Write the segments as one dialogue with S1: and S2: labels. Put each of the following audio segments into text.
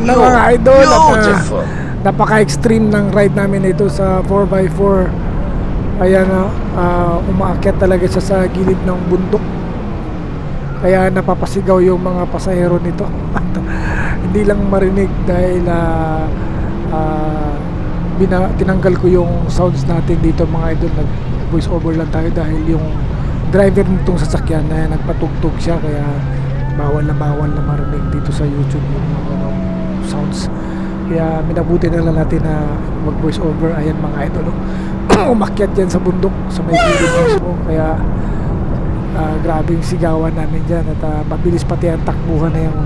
S1: Ayan na mga idol. Napaka-extreme ng ride namin ito sa 4x4. Ayan na, umaakyat talaga siya sa gilid ng bundok. Kaya napapasigaw yung mga pasahero nito. Hindi lang marinig dahil tinanggal ko yung sounds natin dito mga idol. Nag voice over lang tayo dahil yung driver nitong sasakyan na nagpatugtog siya, kaya bawal na marinig dito sa YouTube yung sounds. Kaya minabuti na lang natin na mag voice over. Ayan mga idol, umakyat dyan sa bundok sa may gilid mismo. Kaya grabe yung sigawan namin dyan at mabilis pati ang takbuhan na yung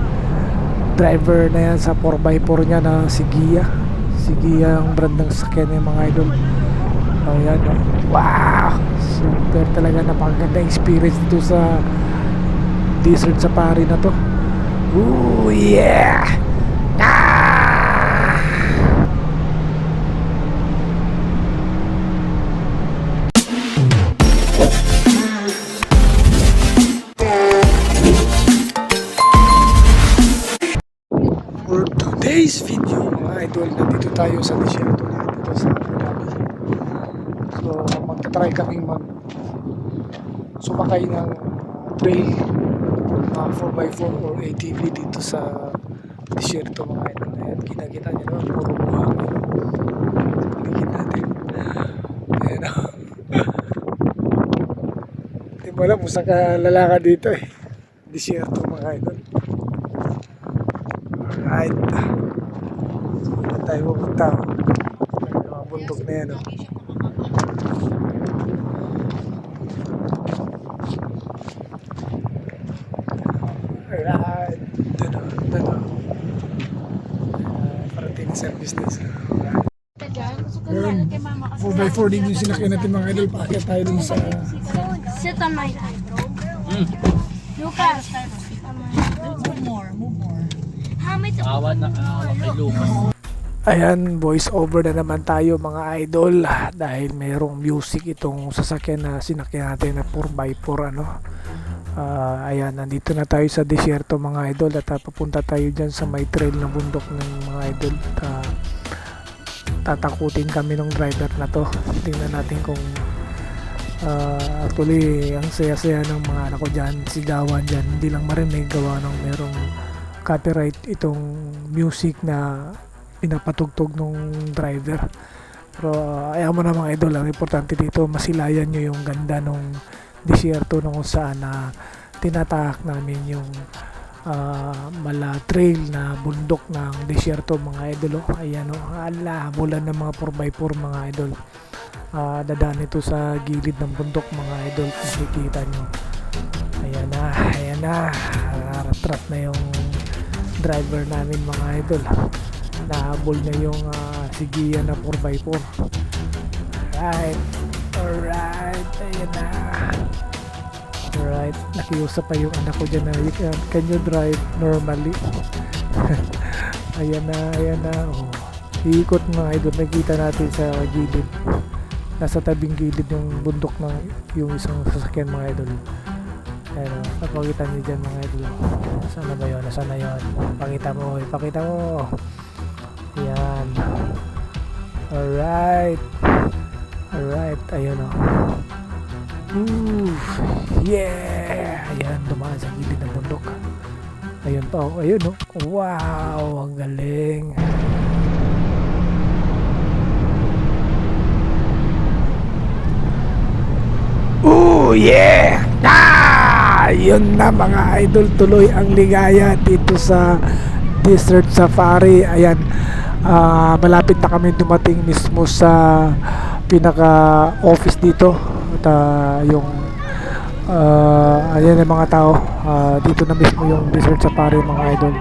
S1: driver na yan sa 4x4 nya na si Gia ang brand ng sakyan yung mga idol. Ayan, wow, super talaga, napakaganda experience dito sa desert safari na to. Ooh yeah. For today's video mga idol, nandito tayo sa desierto na dito sa Abu Dhabi. So magta-try kaming sumakay ng trail 4x4 or ATV dito sa desierto mga idol. Ayan, kita nyo naman, puro buhangin paligid natin. Ayan o. Hindi mo alam kung saan ka lalakad dito eh. Desierto mga idol. Alright, so tayo pupunta mga bundok na yan. Alright, parating service na sa 4x4 din yung sinakyan natin mga idol. Paakit tayo dun sa
S2: Sit on my lap. Lucas. Move more. How much?
S3: Awan na kay Lucas.
S1: ayan, voice over na naman tayo mga idol dahil mayroong music itong sasakyan na sinakyan natin na 4x4 ayan, nandito na tayo sa desierto mga idol at papunta tayo dyan sa may trail na bundok ng mga idol. Tatakutin kami ng driver na to. Tingnan natin kung actually ang saya-saya ng mga anak ko dyan, sigawan dyan, hindi lang marinig gawa ng merong copyright itong music na pinapatugtog ng driver. Pero ayaw mo na mga idol, ang importante dito masilayan nyo yung ganda ng desierto na kung saan tinatahak namin yung mala trail na bundok ng desierto mga idol. Ayan o, bulan ng mga 4x4 mga idol. Dadaan ito sa gilid ng bundok mga idol, makikita nyo. Ayan na rat na yung driver namin mga idol. Nahabol niya yung sigiya na 4x4. Alright, ayan na. Alright, nakiusap pa yung anak ko dyan na can you drive normally? ayan na oh. Iikot mga idol, nakita natin sa gilid, nasa tabing gilid yung bundok ng yung isang sasakyan mga idol. Ayan o, napakita nyo dyan mga idol. Saan na ba yun? Nasaan na yun? Ipakita mo. Ayan. Alright, ayun o. Ooh, yeah! Ayan, dumaan sa gilid ng bundok. Ayun pa, ayun o. Wow, ang galing. Ooh, yeah! Yun na mga idol, tuloy ang ligaya dito sa desert safari. Ayan, malapit na kami dumating mismo sa pinaka office dito at yung ayan ang mga tao dito na mismo yung desert safari mga idol.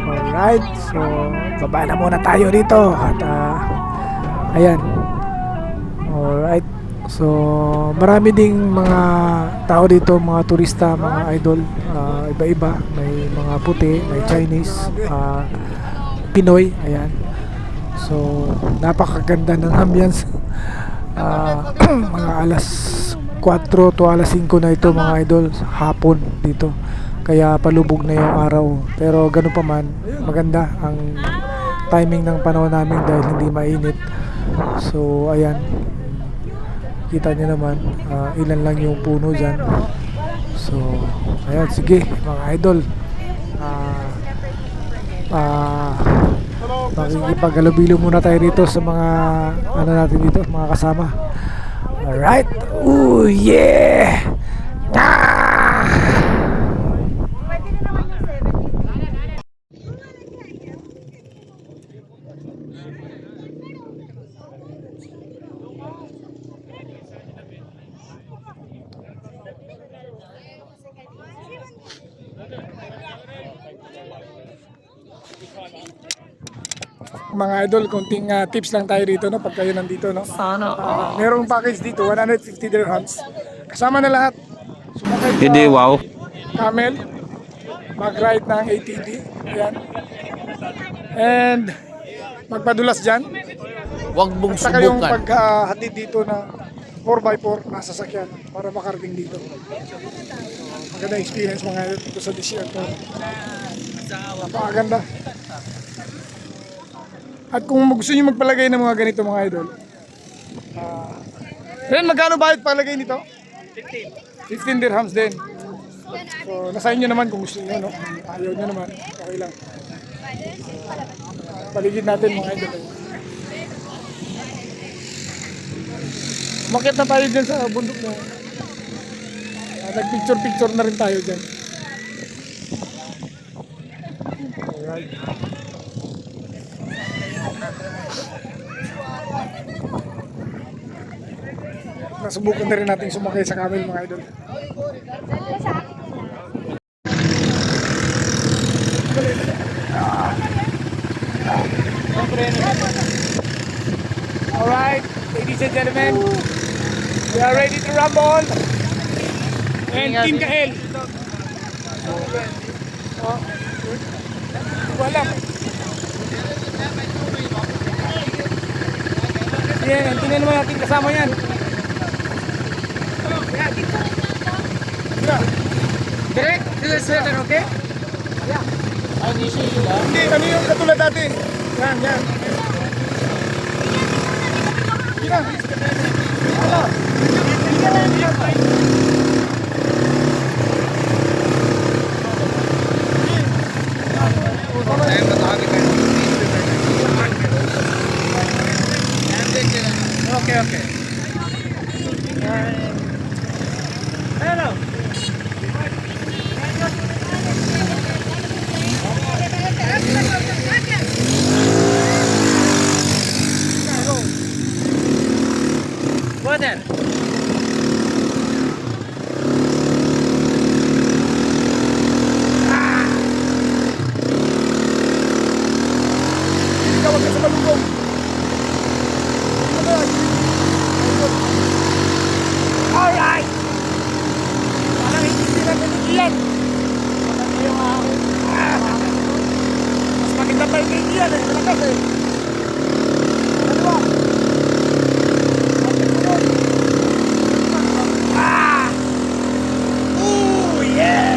S1: Alright, so baba na muna tayo dito at ayan. Alright, so marami ding mga tao dito, mga turista mga idol, iba-iba, may mga puti, may Chinese, Pinoy, ayan. So napakaganda ng ambience. Mga alas 4 to alas 5 na ito mga idol, hapon dito. kaya palubog na yung araw. Pero ganun pa man, maganda ang timing ng panahon namin dahil hindi mainit. So ayan, kita nyo naman, ilan lang yung puno dyan. So ayan, sige mga idol, makikipaghalubilo muna tayo dito sa mga ano natin dito, mga kasama. Alright, ooh yeah, mga idol, konting tips lang tayo dito, no, pag kayo nandito, no.
S3: Sana
S1: Merong package dito, 150 dirhams. Kasama na lahat. Sumakay ka,
S3: Hindi, wow.
S1: camel, mag-ride ng ATV, ayan. And magpadulas dyan.
S3: Huwag mong
S1: At saka yung
S3: subukan.
S1: paghatid dito na 4x4 na sasakyan para makarating dito. Maganda experience mga idol dito sa disyerto. Napakaganda. At kung gusto nyo magpalagay ng mga ganito mga idol, Ren, magkano bayad palagay nito? 15 dirhams din. So, nasa inyo naman kung gusto nyo, no? Ayaw nyo naman, okay lang. Paligid natin mga idol. Umakyat na tayo dyan sa bundok na. Nag-picture-picture na rin tayo dyan. Alright. Nasubukan na rin natin sumakay sa camel mga idol. Alright, ladies and gentlemen, we are ready to rumble. And Team Kael. Wala. Yan, tingnan naman natin kasama yan. Direct, sweater, okay? Hindi, ano yung katulad dati? Yan, yan. Yan. Hala. Okay, okay. Hello. Water. Hindi ka wag ka sa malugong. Alright! Parang hindi na naligiyan. Mas maganda pa yung naligiyan eh. Malakas eh. Ano ba? Ah! Ooh, yeah!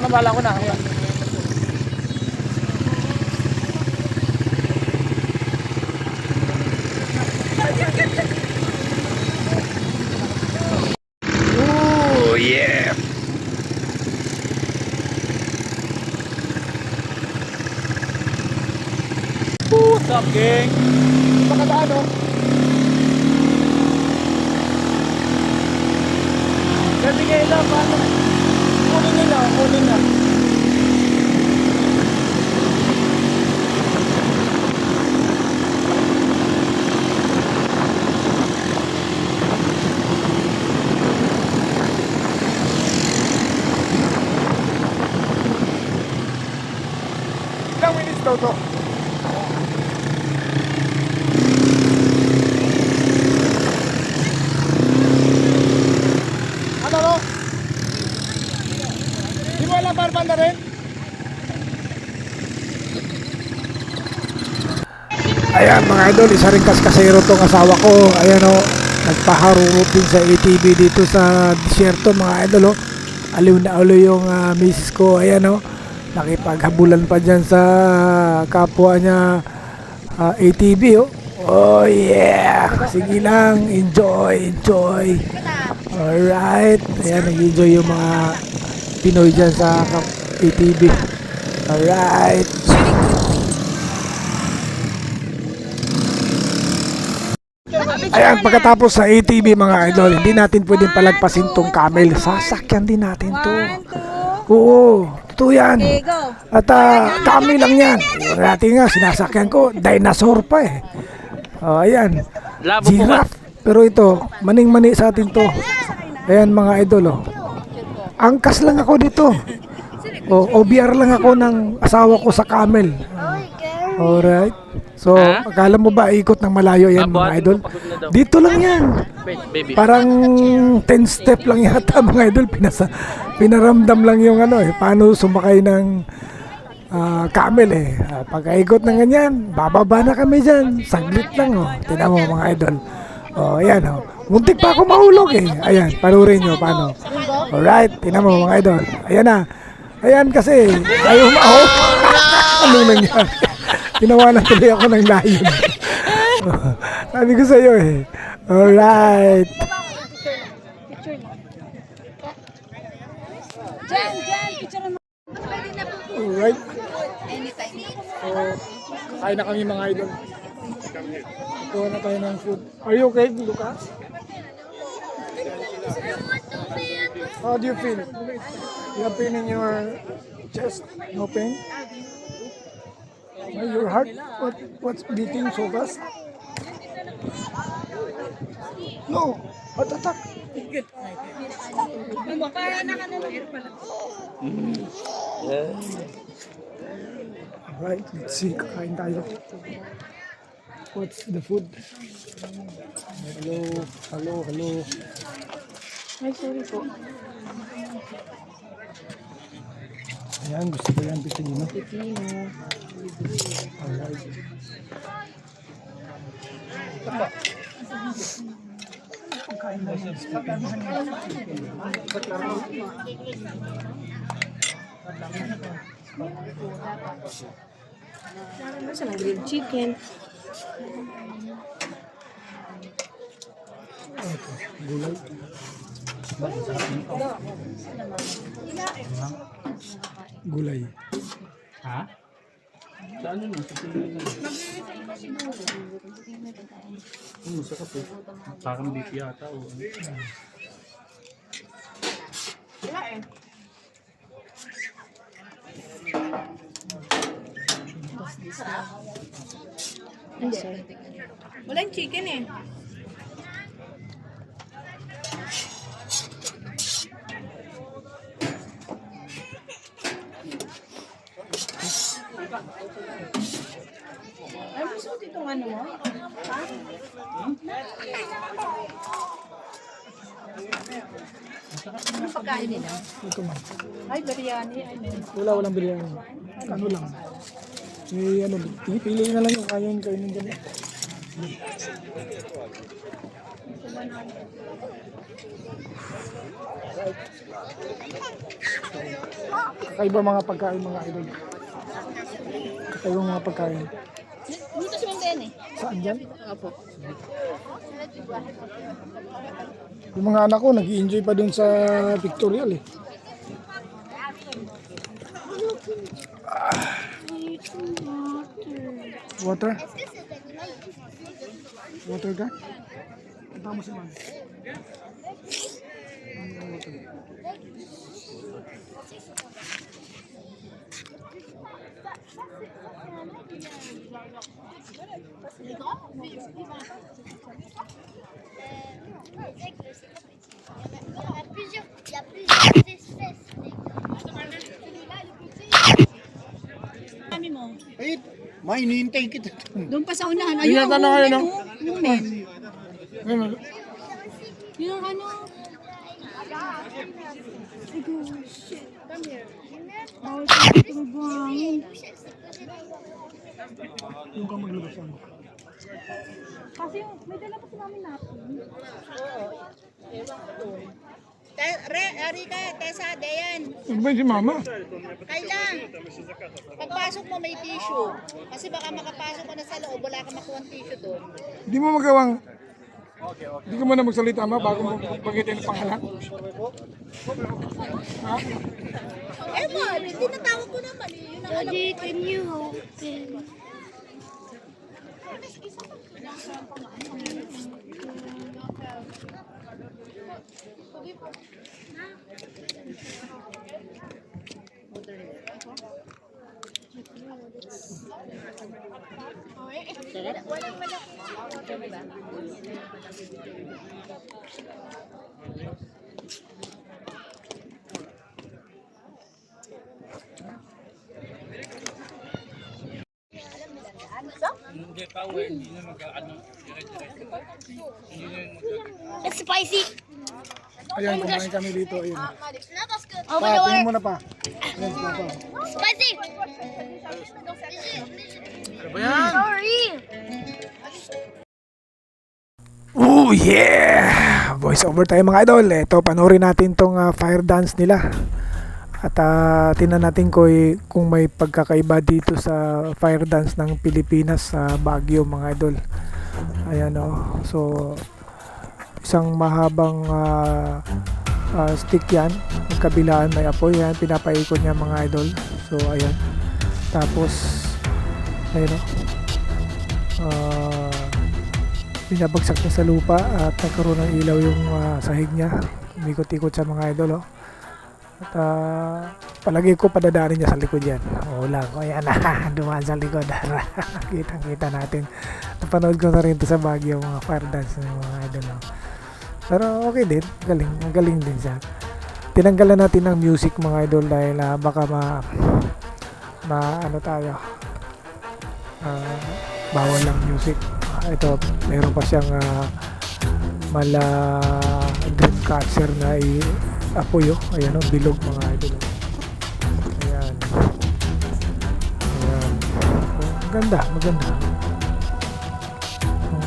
S1: Nakabala ko na. Ayan. Oh, yeah!
S3: What's up, gang?
S1: Makadaan, oh. Kasi ngayon lang, paano? Kunin nila, kunin na. Ilang minutes daw to? Ano no? Di mo alam barbanda rin? Ayan mga idol, isa rin kaskasero tong asawa ko. Ayan o, nagpaharurot din sa ATV dito sa disyerto mga idol o. Aliw na aliw yung misis ko. Ayan o, nakipaghabulan pa dyan sa kapwa niya ATV o. Oh yeah! Sige lang, enjoy, enjoy. Alright, ayan, nag-enjoy yung mga Pinoy dyan sa ATV. Alright. Ayan, pagkatapos sa ATV mga idol, hindi natin pwedeng palagpasin tong camel. Sasakyan din natin to. Oo, totoo yan. At camel lang yan. Dati nga, sinasakyan ko, dinosaur pa eh. Ayan,
S3: Labo po ba?
S1: giraffe. Pero ito, maning-mani sa atin to. Ayan mga idol, oh. Angkas lang ako dito. OBR lang ako ng asawa ko sa camel. Alright. So,
S3: Ha?
S1: akala mo ba ikot ng malayo yan mga idol? Dito lang yan.
S3: Baby.
S1: Parang 10 step lang yata mga idol. Pinaramdam lang yung ano eh. Paano sumakay ng camel eh. Pagkaikot ng ganyan, bababa na kami dyan. Saglit lang oh. Tingnan mo mga idol. Oh, ayan oh. Muntik pa ako mahulog eh. Ayan, panurin nyo paano. Alright, tingnan mo mga idol. Ayan na. Ayan kasi, ayaw maho. Ano nangyari? Tinawanan tuloy ako ng layon. Sabi ko sa'yo eh. Alright. Alright. So, kain na kami mga idol. Kuha na tayo ng food. Are you okay, Lucas? How do you feel? You have pain in your chest? No pain? Your heart? What's beating so fast? No. Heart attack. Alright, let's see. Kakain tayo. What's the food? Hello.
S2: Ay, sorry po.
S1: Ayan, gusto ko yan, Pipino. Alright.
S2: Masa ng grilled chicken?
S1: Gulay. Gulay.
S3: Ha? Saan yun? Sa silihan na. Masarap eh. Parang beef yata o ano.
S2: Ay, sorry. Walang chicken eh. Ay, gusto itong ano mo? Ha? Ano pagkain nila?
S1: Ito man.
S2: Ay, biryani.
S1: Walang biryani. Ano lang. Ano, pili na lang yung kainin dyan. Kakaiba mga pagkain mga idol. Kakaiba mga pagkain.
S2: Dito si Ma'am Den eh.
S1: Saan dyan?
S2: Opo.
S1: Yung mga anak ko nag-i-enjoy pa dun sa pictorial eh. Water? Water ka? Punta mo si Man.
S4: Il y a plusieurs espèces.
S2: Kami mo.
S5: Ay, may hinihintay kita.
S2: Doon pa sa unahan.
S1: Ayun,
S2: Ayun,
S1: na kayo, no?
S2: yung men.
S1: Ayun,
S2: Yung ano.
S1: yung ka maglabas ano.
S2: Kasi may dala pa si Mami natin.
S4: Rika, Tessa, Dayan,
S1: Ano ba yung si mama?
S4: kailan? Pagpasok mo may tissue. Kasi baka makapasok ka na sa loob, wala ka makuha tissue doon.
S1: Hindi mo magawang hindi ka muna magsalita ma bago mo bagitin ang pangalan. Ha?
S4: Eh man, tinatawag ko naman eh. Yun ang alam ko.
S6: Can you open? It's spicy.
S1: Ayan, kumain kami dito. Ayun.
S6: Oh,
S1: Pa, tingin mo na pa. Ayan, pa.
S6: Spicy. Sorry.
S1: Oh yeah! Voice over tayo mga idol. Ito, panoorin natin tong fire dance nila. At tingnan natin kung may pagkakaiba dito sa fire dance ng Pilipinas sa Baguio mga idol. Ayan o. So, isang mahabang stick yan. Ang kabilaan may apoy. Yan, pinapaikot niya mga idol. So, ayan. Tapos, ayun o. Binabagsak niya sa lupa at nagkaroon ng ilaw yung sahig niya. Umikot-ikot sa mga idol o. At palagi ko padadaanin niya sa likod yan. Oo lang. O yan na. Dumaan sa likod. Kitang-kita natin. Napanood ko na rin ito sa Baguio mga fire dance ng mga idol. No? Pero okay din. Galing. Ang galing din siya. Tinanggalan natin ng music mga idol dahil baka ano tayo. Bawal lang music. Ito, meron pa siyang dream catcher na apoy oh. Ayan o, bilog mga idol. Ayan. Ayan. Oh, maganda. Oh.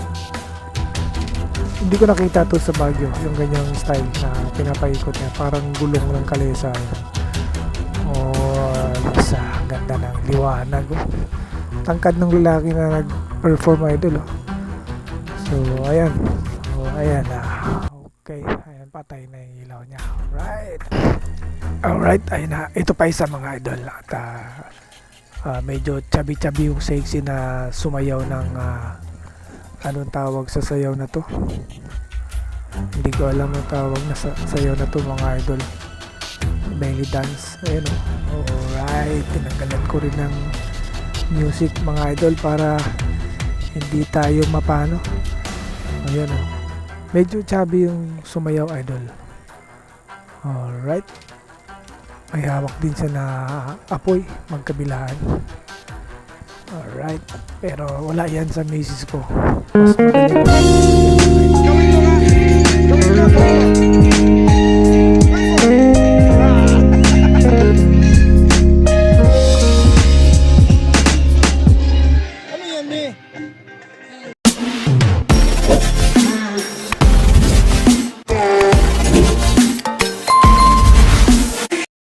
S1: Hindi ko nakita to sa Baguio, yung ganyang style na pinapaikot niya. Parang gulong ng kalesa. Oh, lisa. Ganda ng liwanag oh. Tangkad ng lalaki na nag-perform idol oh. So, ayan. Oh, ayan okay. Ayan, patay na yung ilaw niya. Alright, ayun na. Ito pa isa mga idol. At medyo chubby-chubby yung sexy na sumayaw ng anong tawag sa sayaw na to. Hindi ko alam ang tawag na sayaw na to mga idol. Belly dance. Ayan o. Alright, tinanggalan ko rin ng music mga idol para hindi tayo mapano. Ayan o. Medyo chubby yung sumayaw idol. Alright. May hawak din siya na apoy magkabilaan. Alright. Pero wala yan sa misis ko. Mas magaling